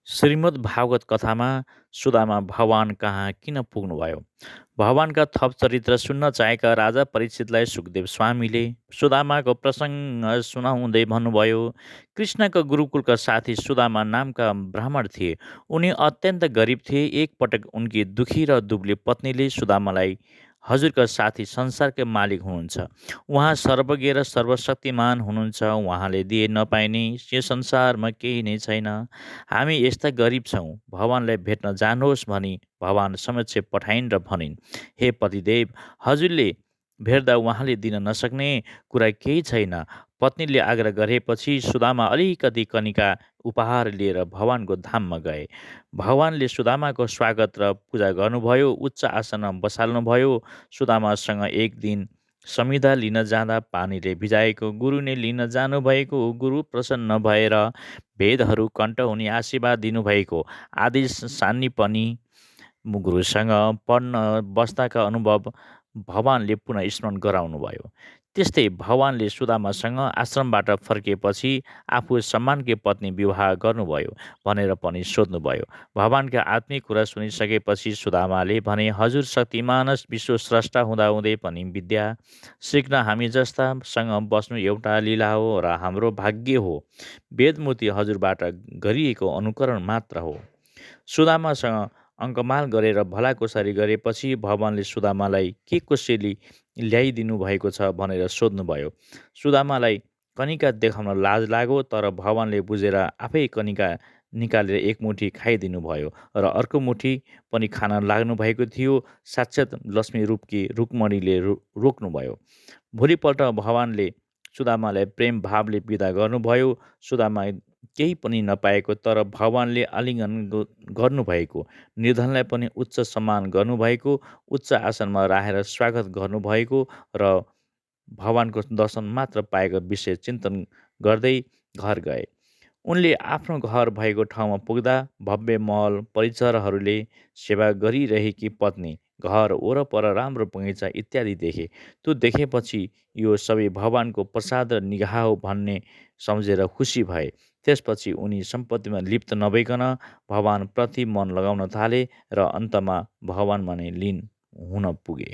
श्रीमद् भागवत कथामा सुदामा भगवान कहाँ किन पुग्नुभयो? भगवानका थप चरित्र सुन्न चाहेका राजा परीक्षितलाई सुखदेव स्वामीले सुदामाको प्रसङ्ग सुनाउँदै भन्नुभयो। कृष्णका गुरुकुलका साथी सुदामा नामका ब्राह्मण थिए। उनी अत्यन्त गरिब थिए। एकपटक उनकी दुखी र दुब्ली पत्नीले सुदामालाई हजुरका साथी संसारकै मालिक हुनुहुन्छ। उहाँ सर्वज्ञ र सर्वशक्तिमान हुनुहुन्छ। उहाँले दिए नपाइने यो संसारमा केही नै छैन। हामी यस्ता गरिब छौँ, भगवानलाई भेट्न जानुहोस् भनी भगवान समक्ष पठाइन् र भनिन्, हे पतिदेव, हजुरले भेट्दा उहाँले दिन नसक्ने कुरा केही छैन। पत्नीले आग्रह गरेपछि सुदामा अलिकति कनिका उपहार लिएर भगवानको धाममा गए। भगवानले सुदामाको स्वागत र पूजा गर्नुभयो, उच्च आसनमा बसाल्नुभयो। सुदामासँग एक दिन संविदा लिन जाँदा पानीले भिजाएको गुरुले लिन जानुभएको गुरु प्रसन्न भएर वेदहरू कण्ठ हुने आशीर्वाद दिनुभएको आदि सान्नी पनि गुरुसँग पढ्न बस्दाका अनुभव भगवानले पुनः स्मरण गराउनुभयो। त्यस्तै भगवानले सुदामासँग आश्रमबाट फर्किएपछि आफू सम्मानकी पत्नी विवाह गर्नुभयो भनेर पनि सोध्नुभयो। भगवानका आत्मिक कुरा सुनिसकेपछि सुदामाले भने, हजुर शक्तिमान विश्व स्रष्टा हुँदाहुँदै पनि विद्या सिक्न हामी जस्तासँग बस्नु एउटा लीला हो र हाम्रो भाग्य हो। वेदमूर्ति हजुरबाट गरिएको अनुकरण मात्र हो। सुदामासँग अङ्कमाल गरेर भलाकुसारी गरेपछि भगवानले सुदामालाई के कसैले ल्याइदिनु भएको छ भनेर सोध्नुभयो। सुदामालाई कनिका देखाउन लाज लाग्यो, तर भगवानले बुझेर आफै कनिका निकालेर एक मुठी खाइदिनु भयो र अर्को मुठी पनि खान लाग्नु भएको थियो। साक्षात् लक्ष्मी रूपकी रुक्मणीले रोक्नुभयो। भोलिपल्ट भगवानले सुदामालाई प्रेम भावले विदा गर्नुभयो। सुदामा केही पनि नपाएको तर भगवानले आलिङ्गन गर्नुभएको, निर्धनलाई पनि उच्च सम्मान गर्नुभएको, उच्च आसनमा राखेर स्वागत गर्नुभएको र भगवानको दर्शन मात्र पाएको विषय चिन्तन गर्दै घर गए। उनले आफ्नो घर भएको ठाउँमा पुग्दा भव्य महल, परिचरहरूले सेवा गरिरहेकी पत्नी, घर वरपर राम्रो बगैँचा इत्यादि देखे। त्यो देखेपछि यो सबै भगवानको प्रसाद र निगाह हो भन्ने सम्झेर खुसी भए। त्यसपछि उनी सम्पत्तिमा लिप्त नभइकन भगवानप्रति मन लगाउन थाले र अन्तमा भगवानमा नै लीन हुन पुगे।